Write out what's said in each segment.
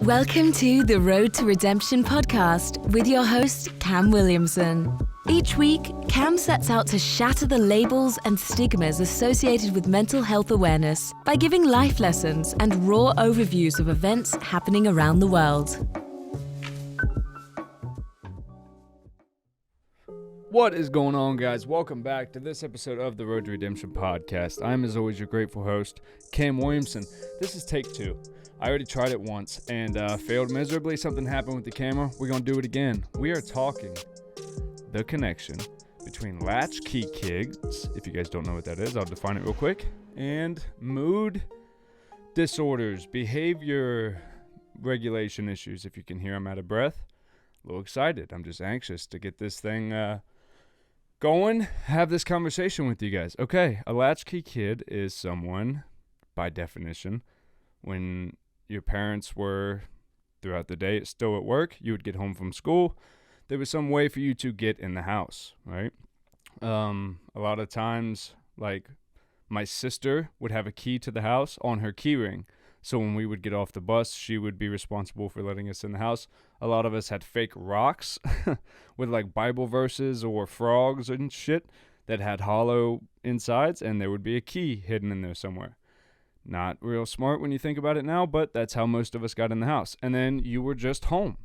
Welcome to the Road to Redemption podcast with your host, Cam Williamson. Each week, Cam sets out to shatter the labels and stigmas associated with mental health awareness by giving life lessons and raw overviews of events happening around the world. What is going on, guys? Welcome back to this episode of the Road to Redemption podcast. I'm, as always, your grateful host, Cam Williamson. This is take 2. I already tried it once and failed miserably. Something happened with the camera. We're going to do it again. We are talking the connection between Latchkey kids, if you guys don't know what that is, I'll define it real quick, and mood disorders, behavior regulation issues. If you can hear, I'm out of breath. A little excited. I'm just anxious to get this thing going, have this conversation with you guys. Okay, a latchkey kid is someone, by definition, when your parents were throughout the day still at work, you would get home from school, there was some way for you to get in the house, right? A lot of times, like, my sister would have a key to the house on her key ring. So when we would get off the bus, she would be responsible for letting us in the house. A lot of us had fake rocks with like Bible verses or frogs and shit that had hollow insides, and there would be a key hidden in there somewhere. Not real smart when you think about it now, but that's how most of us got in the house. And then you were just home,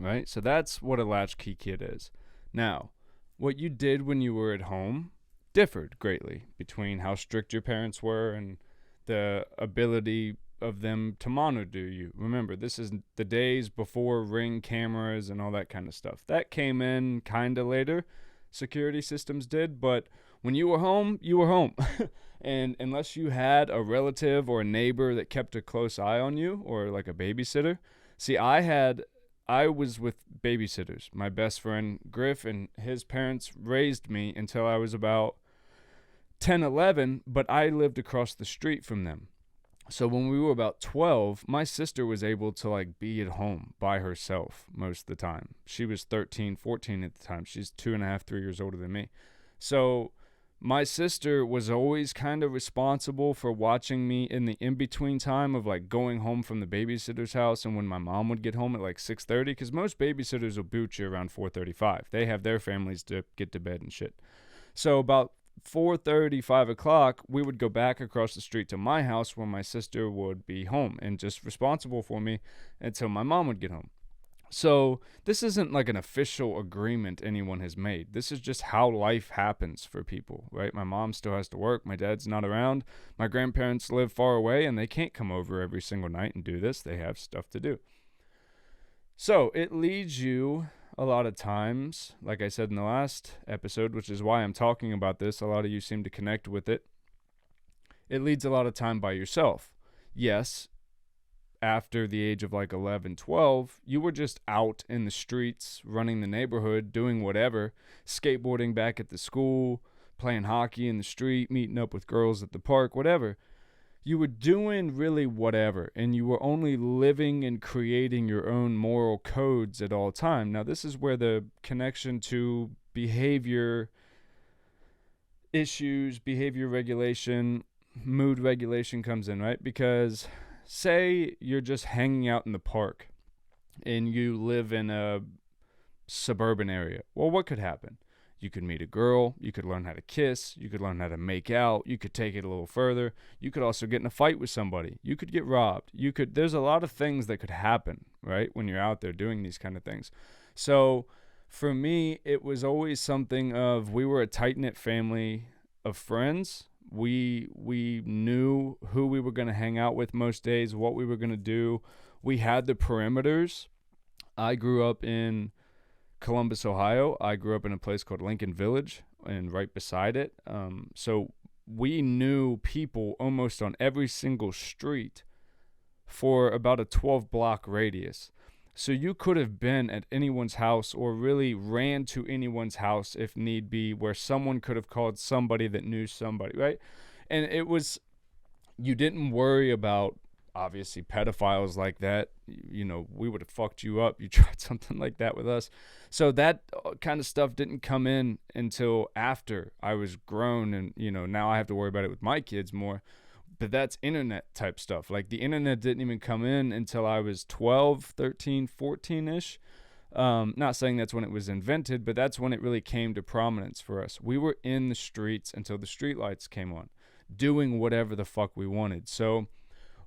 right? So that's what a latchkey kid is. Now, what you did when you were at home differed greatly between how strict your parents were and the ability of them to monitor you. Remember, this is the days before Ring cameras and all that kind of stuff. That came in kind of later. Security systems did, but when you were home, you were home. And unless you had a relative or a neighbor that kept a close eye on you, or like a babysitter. See, I was with babysitters. My best friend Griff and his parents raised me until I was about 10, 11, but I lived across the street from them. So when we were about 12, my sister was able to like be at home by herself most of the time. She was 13, 14 at the time. She's 2.5, 3 years older than me. So my sister was always kind of responsible for watching me in the in-between time of like going home from the babysitter's house and when my mom would get home at like 6:30, because most babysitters will boot you around 4:35. They have their families to get to bed and shit. So about 4:30, 5 o'clock, we would go back across the street to my house where my sister would be home and just responsible for me until my mom would get home. So this isn't like an official agreement anyone has made. This is just how life happens for people, right? My mom still has to work. My dad's not around. My grandparents live far away and they can't come over every single night and do this. They have stuff to do. So it leads you a lot of times, like I said in the last episode, which is why I'm talking about this, a lot of you seem to connect with it. It leads a lot of time by yourself. Yes, after the age of like 11, 12, you were just out in the streets, running the neighborhood, doing whatever, skateboarding back at the school, playing hockey in the street, meeting up with girls at the park, whatever. You were doing really whatever, and you were only living and creating your own moral codes at all time. Now, this is where the connection to behavior issues, behavior regulation, mood regulation comes in, right? Because say you're just hanging out in the park and you live in a suburban area. Well, what could happen? You could meet a girl, you could learn how to kiss, you could learn how to make out, you could take it a little further. You could also get in a fight with somebody. You could get robbed. There's a lot of things that could happen, right, when you're out there doing these kind of things. So for me, it was always something of, we were a tight-knit family of friends. We knew who we were going to hang out with most days, what we were going to do. We had the perimeters. I grew up in Columbus, Ohio. I grew up in a place called Lincoln Village, and right beside it. So we knew people almost on every single street for about a 12-block radius. So you could have been at anyone's house or really ran to anyone's house if need be, where someone could have called somebody that knew somebody, right? And it was, you didn't worry about, obviously, pedophiles like that. You know, we would have fucked you up. You tried something like that with us. So that kind of stuff didn't come in until after I was grown, and, you know, now I have to worry about it with my kids more. but that's internet type stuff. Like the internet didn't even come in until I was 12, 13, 14-ish. Not saying that's when it was invented, but that's when it really came to prominence for us. We were in the streets until the streetlights came on, doing whatever the fuck we wanted. So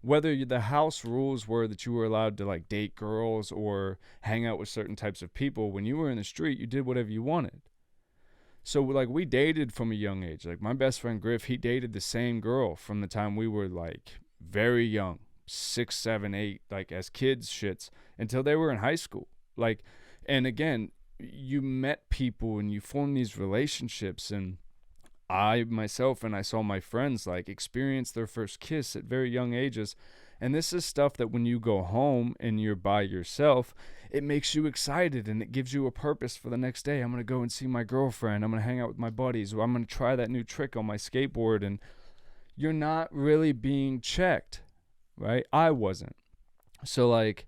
whether the house rules were that you were allowed to like date girls or hang out with certain types of people, when you were in the street, you did whatever you wanted. So like we dated from a young age. Like my best friend Griff, he dated the same girl from the time we were like very young, 6, 7, 8, like as kids shits, until they were in high school. Like, and again, you met people and you formed these relationships, and I myself and I saw my friends like experience their first kiss at very young ages. And this is stuff that when you go home and you're by yourself, it makes you excited and it gives you a purpose for the next day. I'm going to go and see my girlfriend. I'm going to hang out with my buddies. Or I'm going to try that new trick on my skateboard. And you're not really being checked, right? I wasn't. So like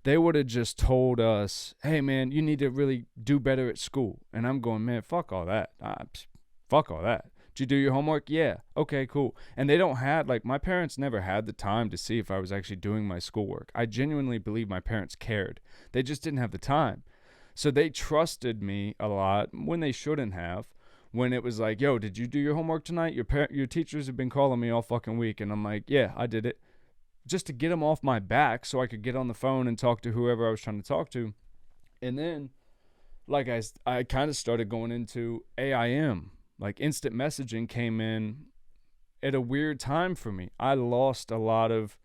they would have just told us, hey man, you need to really do better at school. And I'm going, man, fuck all that. Fuck all that. Did you do your homework? Yeah. Okay, cool. And they don't have, like, my parents never had the time to see if I was actually doing my schoolwork. I genuinely believe my parents cared. They just didn't have the time. So they trusted me a lot when they shouldn't have. When it was like, yo, did you do your homework tonight? Your teachers have been calling me all fucking week. And I'm like, yeah, I did it. Just to get them off my back so I could get on the phone and talk to whoever I was trying to talk to. And then, like, I kind of started going into AIM. Like instant messaging came in at a weird time for me. I lost a lot of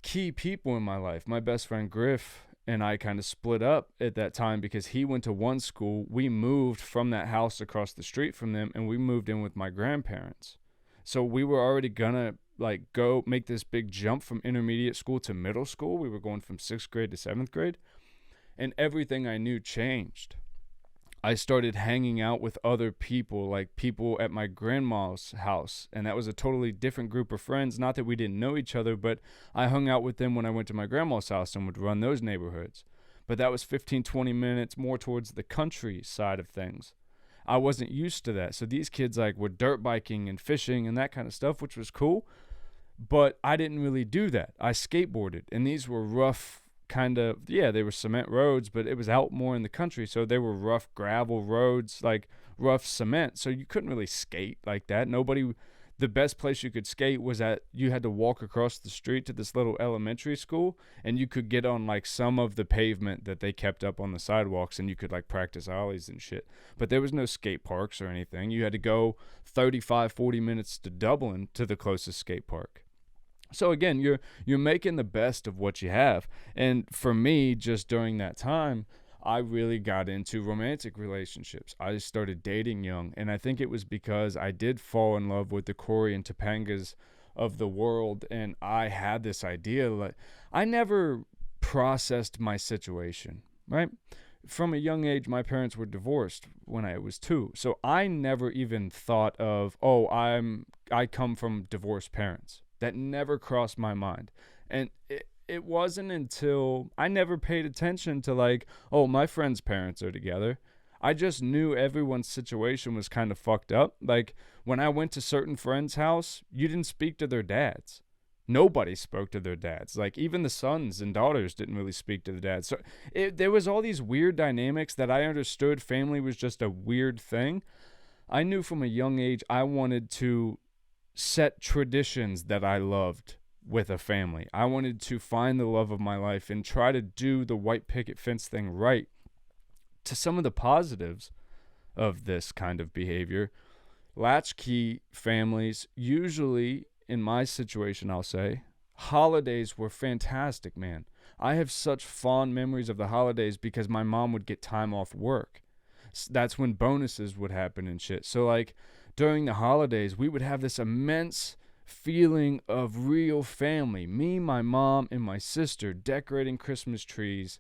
key people in my life. My best friend Griff and I kind of split up at that time because he went to one school. We moved from that house across the street from them, and we moved in with my grandparents. So we were already gonna like go make this big jump from intermediate school to middle school. We were going from 6th grade to 7th grade, and everything I knew changed. I started hanging out with other people, like people at my grandma's house. And that was a totally different group of friends. Not that we didn't know each other, but I hung out with them when I went to my grandma's house and would run those neighborhoods. But that was 15, 20 minutes more towards the country side of things. I wasn't used to that. So these kids like were dirt biking and fishing and that kind of stuff, which was cool. But I didn't really do that. I skateboarded, and these were rough kind of, yeah, they were cement roads, but it was out more in the country, so they were rough gravel roads, like rough cement, so you couldn't really skate like that. The best place you could skate was you had to walk across the street to this little elementary school, and you could get on like some of the pavement that they kept up on the sidewalks, and you could like practice ollies and shit. But there was no skate parks or anything. You had to go 35-40 minutes to Dublin to the closest skate park. So again, you're making the best of what you have. And for me, just during that time, I really got into romantic relationships. I started dating young, and I think it was because I did fall in love with the Corey and Topangas of the world, and I had this idea. Like, I never processed my situation, right? From a young age, my parents were divorced when I was 2. So I never even thought of, I come from divorced parents. That never crossed my mind. And it wasn't until I never paid attention to like, oh, my friend's parents are together. I just knew everyone's situation was kind of fucked up. Like when I went to certain friends' house, you didn't speak to their dads. Nobody spoke to their dads. Like even the sons and daughters didn't really speak to the dads. So there was all these weird dynamics that I understood family was just a weird thing. I knew from a young age I wanted to set traditions that I loved with a family. I wanted to find the love of my life and try to do the white picket fence thing right. To some of the positives of this kind of behavior, latchkey families, usually in my situation, I'll say, holidays were fantastic, man. I have such fond memories of the holidays because my mom would get time off work. That's when bonuses would happen and shit. So like during the holidays, we would have this immense feeling of real family. Me, my mom, and my sister decorating Christmas trees,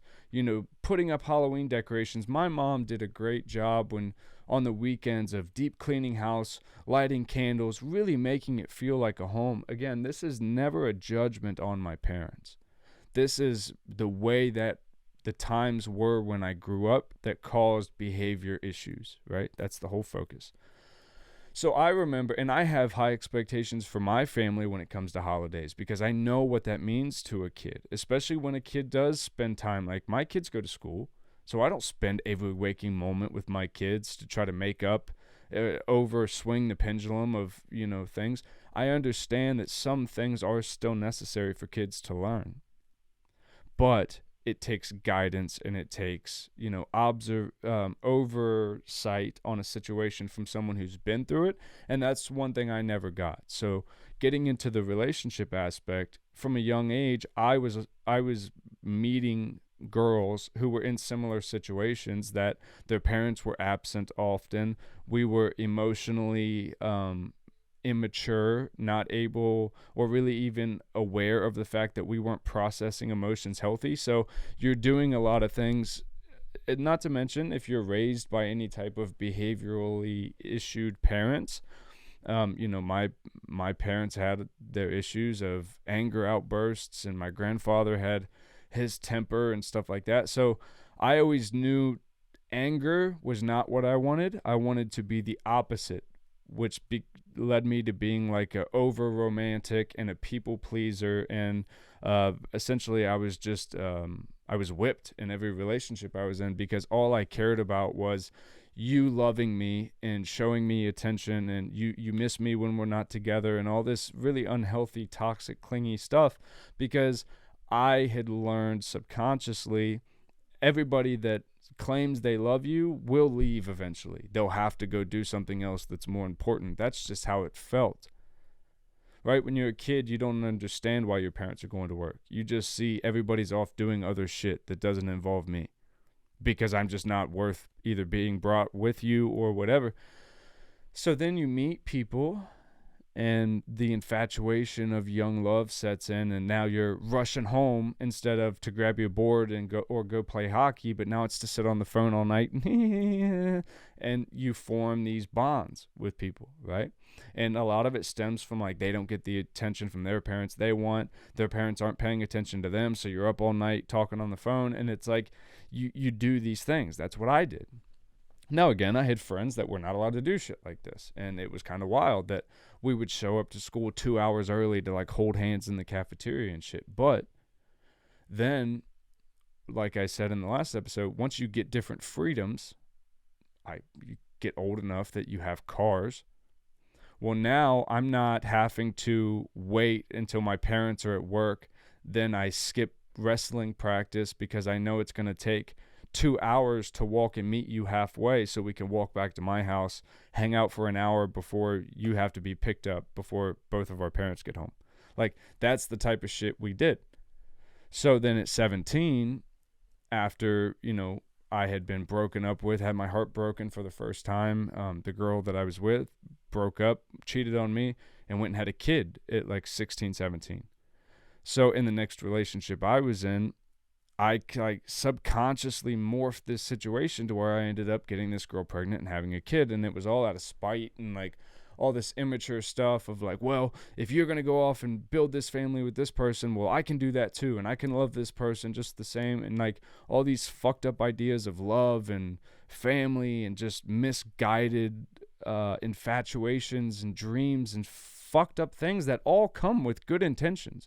putting up Halloween decorations. My mom did a great job when on the weekends of deep cleaning house, lighting candles, really making it feel like a home. Again, this is never a judgment on my parents. This is the way that the times were when I grew up that caused behavior issues, right? That's the whole focus. So I remember, and I have high expectations for my family when it comes to holidays, because I know what that means to a kid, especially when a kid does spend time. Like, my kids go to school, so I don't spend every waking moment with my kids to try to make up, swing the pendulum of, things. I understand that some things are still necessary for kids to learn, but it takes guidance, and it takes, oversight on a situation from someone who's been through it. And that's one thing I never got. So getting into the relationship aspect, from a young age, I was meeting girls who were in similar situations, that their parents were absent often. We were emotionally, immature, not able or really even aware of the fact that we weren't processing emotions healthy. So you're doing a lot of things, not to mention if you're raised by any type of behaviorally issued parents. My parents had their issues of anger outbursts, and my grandfather had his temper and stuff like that. So I always knew anger was not what I wanted. I wanted to be the opposite, which led me to being like a over romantic and a people pleaser. And essentially I was just I was whipped in every relationship I was in, because all I cared about was you loving me and showing me attention, and you miss me when we're not together, and all this really unhealthy, toxic, clingy stuff. Because I had learned subconsciously, everybody that claims they love you will leave eventually. They'll have to go do something else that's more important. That's just how it felt. Right? When you're a kid, you don't understand why your parents are going to work. You just see everybody's off doing other shit that doesn't involve me, because I'm just not worth either being brought with you or whatever. So then you meet people, and the infatuation of young love sets in, and now you're rushing home instead of to grab your board and go play hockey, but now it's to sit on the phone all night. And you form these bonds with people, right? And a lot of it stems from, like, they don't get the attention from their parents they want. Their parents aren't paying attention to them, so you're up all night talking on the phone, and it's like you do these things. That's what I did. Now, again, I had friends that were not allowed to do shit like this, and it was kind of wild that we would show up to school 2 hours early to, like, hold hands in the cafeteria and shit. But then, like I said in the last episode, once you get different freedoms, you get old enough that you have cars. Well, now I'm not having to wait until my parents are at work. Then I skip wrestling practice because I know it's going to take 2 hours to walk and meet you halfway, so we can walk back to my house, hang out for an hour before you have to be picked up before both of our parents get home. Like, that's the type of shit we did. So then at 17, after, I had been broken up with, had my heart broken for the first time, the girl that I was with broke up, cheated on me, and went and had a kid at like 16, 17. So in the next relationship I was in, I subconsciously morphed this situation to where I ended up getting this girl pregnant and having a kid. And it was all out of spite and like all this immature stuff of like, well, if you're going to go off and build this family with this person, well, I can do that too. And I can love this person just the same. And like all these fucked up ideas of love and family and just misguided infatuations and dreams and fucked up things that all come with good intentions.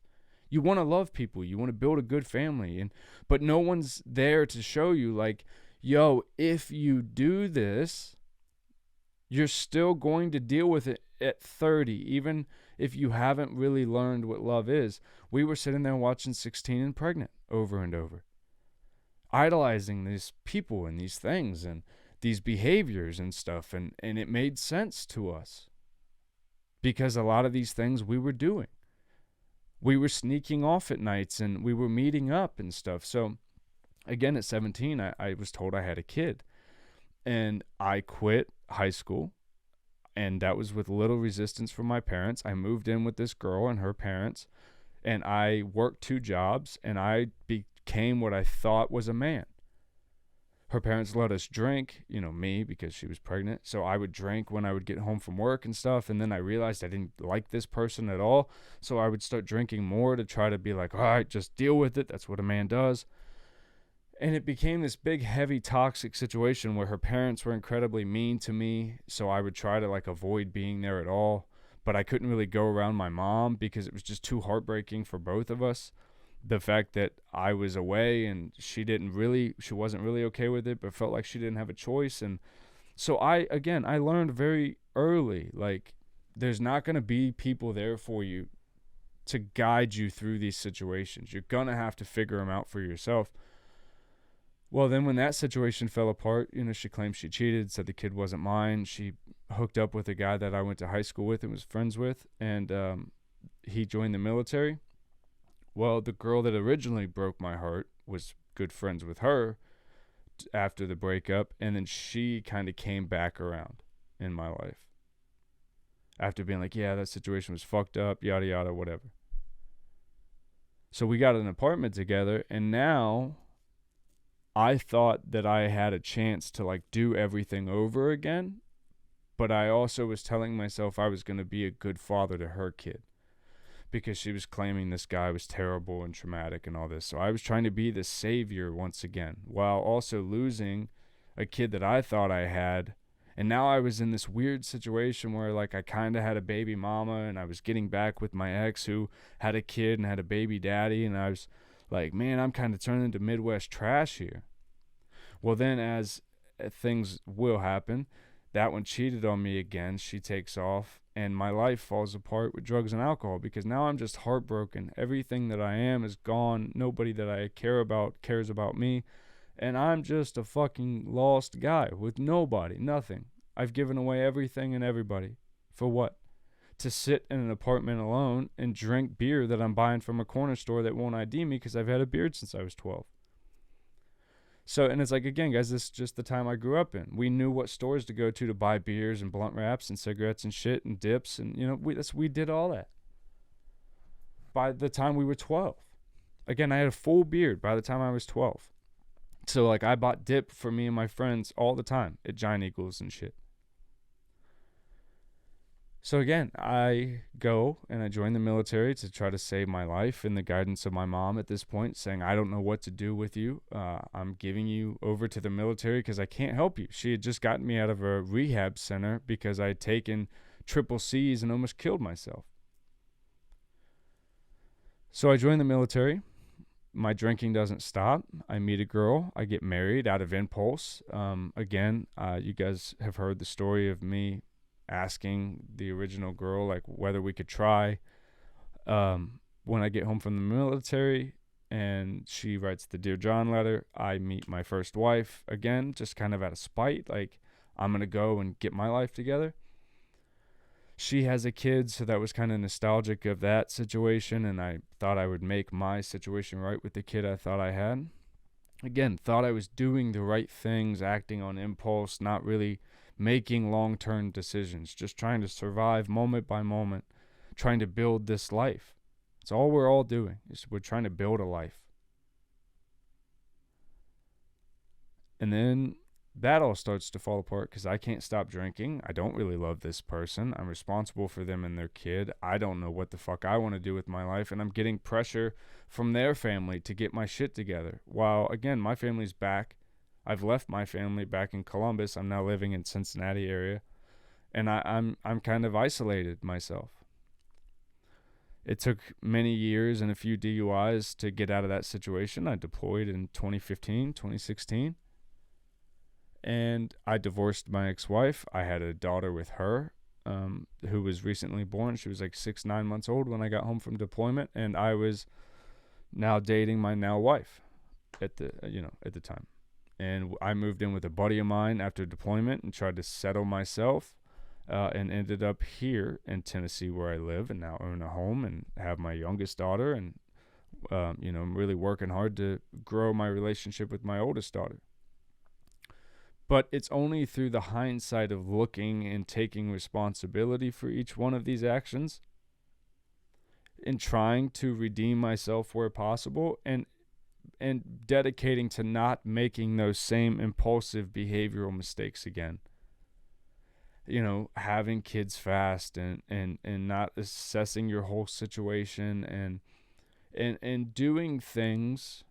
You want to love people. You want to build a good family. But no one's there to show you like, yo, if you do this, you're still going to deal with it at 30, even if you haven't really learned what love is. We were sitting there watching 16 and Pregnant over and over, idolizing these people and these things and these behaviors and stuff. And it made sense to us because a lot of these things we were doing. We were sneaking off at nights and we were meeting up and stuff. So again, at 17, I was told I had a kid, and I quit high school, and that was with little resistance from my parents. I moved in with this girl and her parents, and I worked 2 jobs, and I became what I thought was a man. Her parents let us drink, me, because she was pregnant. So I would drink when I would get home from work and stuff. And then I realized I didn't like this person at all. So I would start drinking more to try to be like, all right, just deal with it. That's what a man does. And it became this big, heavy, toxic situation where her parents were incredibly mean to me. So I would try to like avoid being there at all. But I couldn't really go around my mom because it was just too heartbreaking for both of us. The fact that I was away and she wasn't really okay with it, but felt like she didn't have a choice. And so I learned very early, like, there's not going to be people there for you to guide you through these situations. You're going to have to figure them out for yourself. Well, then when that situation fell apart, she claimed she cheated, said the kid wasn't mine. She hooked up with a guy that I went to high school with and was friends with, and he joined the military. Well, the girl that originally broke my heart was good friends with her after the breakup, and then she kind of came back around in my life after being like, yeah, that situation was fucked up, yada, yada, whatever. So we got an apartment together, and now I thought that I had a chance to like do everything over again, but I also was telling myself I was going to be a good father to her kid because she was claiming this guy was terrible and traumatic and all this. So I was trying to be the savior once again while also losing a kid that I thought I had. And now I was in this weird situation where like I kind of had a baby mama and I was getting back with my ex who had a kid and had a baby daddy, and I was like, man, I'm kind of turning into Midwest trash here. Well, then as things will happen, that one cheated on me again. She takes off and my life falls apart with drugs and alcohol because now I'm just heartbroken. Everything that I am is gone. Nobody that I care about cares about me. And I'm just a fucking lost guy with nobody, nothing. I've given away everything and everybody. For what? To sit in an apartment alone and drink beer that I'm buying from a corner store that won't ID me because I've had a beard since I was 12. So, and it's like, again, guys, this is just the time I grew up in. We knew what stores to go to buy beers and blunt wraps and cigarettes and shit and dips. And, we did all that by the time we were 12. Again, I had a full beard by the time I was 12. So, like, I bought dip for me and my friends all the time at Giant Eagles and shit. So, again, I go and I join the military to try to save my life in the guidance of my mom at this point, saying, I don't know what to do with you. I'm giving you over to the military because I can't help you. She had just gotten me out of a rehab center because I had taken triple C's and almost killed myself. So I join the military. My drinking doesn't stop. I meet a girl. I get married out of impulse. Again, you guys have heard the story of me asking the original girl like whether we could try. When I get home from the military and she writes the Dear John letter, I meet my first wife again, just kind of out of spite, like I'm gonna go and get my life together. She has a kid, so that was kind of nostalgic of that situation, and I thought I would make my situation right with the kid I thought I had. Again, thought I was doing the right things, acting on impulse, not really making long-term decisions, just trying to survive moment by moment, trying to build this life. It's all we're all doing, is we're trying to build a life. And then that all starts to fall apart because I can't stop drinking. I don't really love this person. I'm responsible for them and their kid. I don't know what the fuck I want to do with my life, and I'm getting pressure from their family to get my shit together. While, again, my family's back. I've left my family back in Columbus. I'm now living in Cincinnati area, and I'm kind of isolated myself. It took many years and a few DUIs to get out of that situation. I deployed in 2015, 2016. And I divorced my ex-wife. I had a daughter with her, who was recently born. She was like 9 months old when I got home from deployment, and I was now dating my now wife at the time. And I moved in with a buddy of mine after deployment and tried to settle myself, and ended up here in Tennessee where I live and now own a home and have my youngest daughter. And I'm really working hard to grow my relationship with my oldest daughter. But it's only through the hindsight of looking and taking responsibility for each one of these actions and trying to redeem myself where possible and dedicating to not making those same impulsive behavioral mistakes again. Having kids fast and not assessing your whole situation and doing things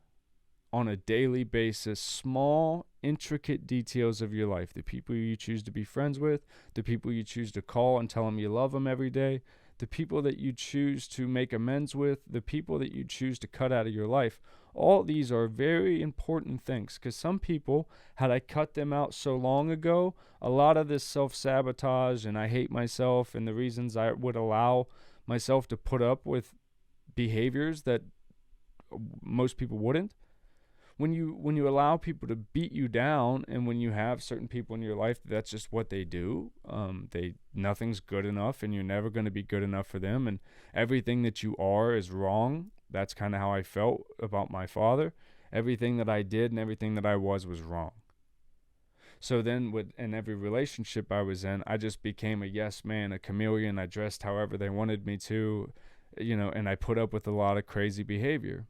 on a daily basis, small, intricate details of your life, the people you choose to be friends with, the people you choose to call and tell them you love them every day, the people that you choose to make amends with, the people that you choose to cut out of your life. All these are very important things, because some people, had I cut them out so long ago, a lot of this self-sabotage and I hate myself and the reasons I would allow myself to put up with behaviors that most people wouldn't. When you allow people to beat you down, and when you have certain people in your life, that's just what they do. Nothing's good enough, and you're never going to be good enough for them, and everything that you are is wrong. That's kind of how I felt about my father. Everything that I did and everything that I was wrong. So then in every relationship I was in, I just became a yes man, a chameleon. I dressed however they wanted me to, and I put up with a lot of crazy behavior.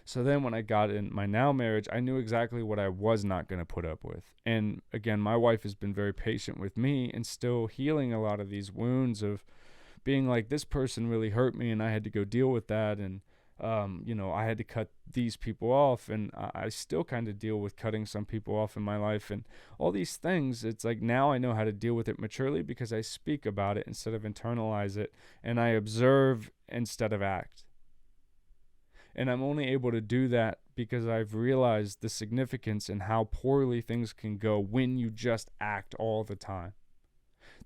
So then when I got in my now marriage, I knew exactly what I was not going to put up with. And again, my wife has been very patient with me and still healing a lot of these wounds of being like, this person really hurt me and I had to go deal with that. And, I had to cut these people off, and I still kind of deal with cutting some people off in my life and all these things. It's like now I know how to deal with it maturely because I speak about it instead of internalize it, and I observe instead of act. And I'm only able to do that because I've realized the significance in how poorly things can go when you just act all the time.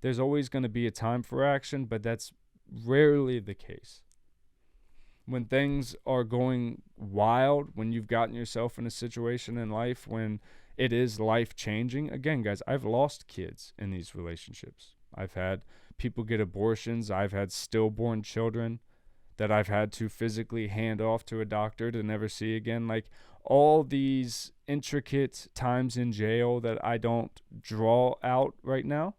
There's always going to be a time for action, but that's rarely the case. When things are going wild, when you've gotten yourself in a situation in life when it is life-changing. Again, guys, I've lost kids in these relationships. I've had people get abortions. I've had stillborn children that I've had to physically hand off to a doctor to never see again. Like all these intricate times in jail that I don't draw out right now,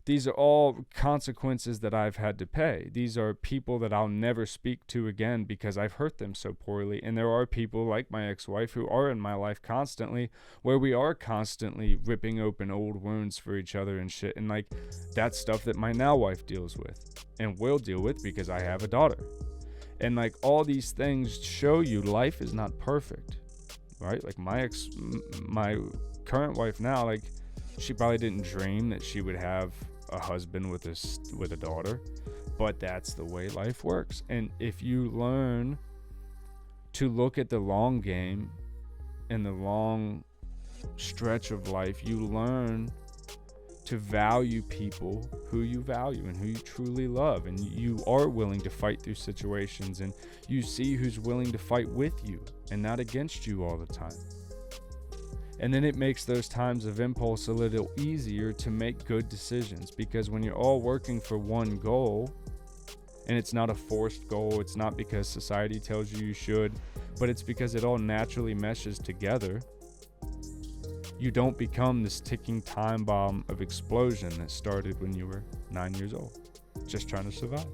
these are all consequences that I've had to pay. These are people that I'll never speak to again because I've hurt them so poorly. And there are people like my ex-wife who are in my life constantly, where we are constantly ripping open old wounds for each other and shit. And like that's stuff that my now wife deals with and will deal with because I have a daughter. And like all these things show you life is not perfect, right? Like my current wife now, like she probably didn't dream that she would have a husband with a daughter, but that's the way life works. And if you learn to look at the long game and the long stretch of life, you learn to value people who you value and who you truly love, and you are willing to fight through situations, and you see who's willing to fight with you and not against you all the time. And then it makes those times of impulse a little easier to make good decisions, because when you're all working for one goal, and it's not a forced goal, it's not because society tells you should, but it's because it all naturally meshes together, you don't become this ticking time bomb of explosion that started when you were 9 years old, just trying to survive.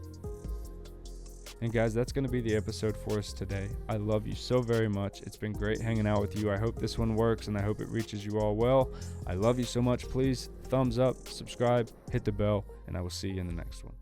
And guys, that's going to be the episode for us today. I love you so very much. It's been great hanging out with you. I hope this one works, and I hope it reaches you all well. I love you so much. Please thumbs up, subscribe, hit the bell, and I will see you in the next one.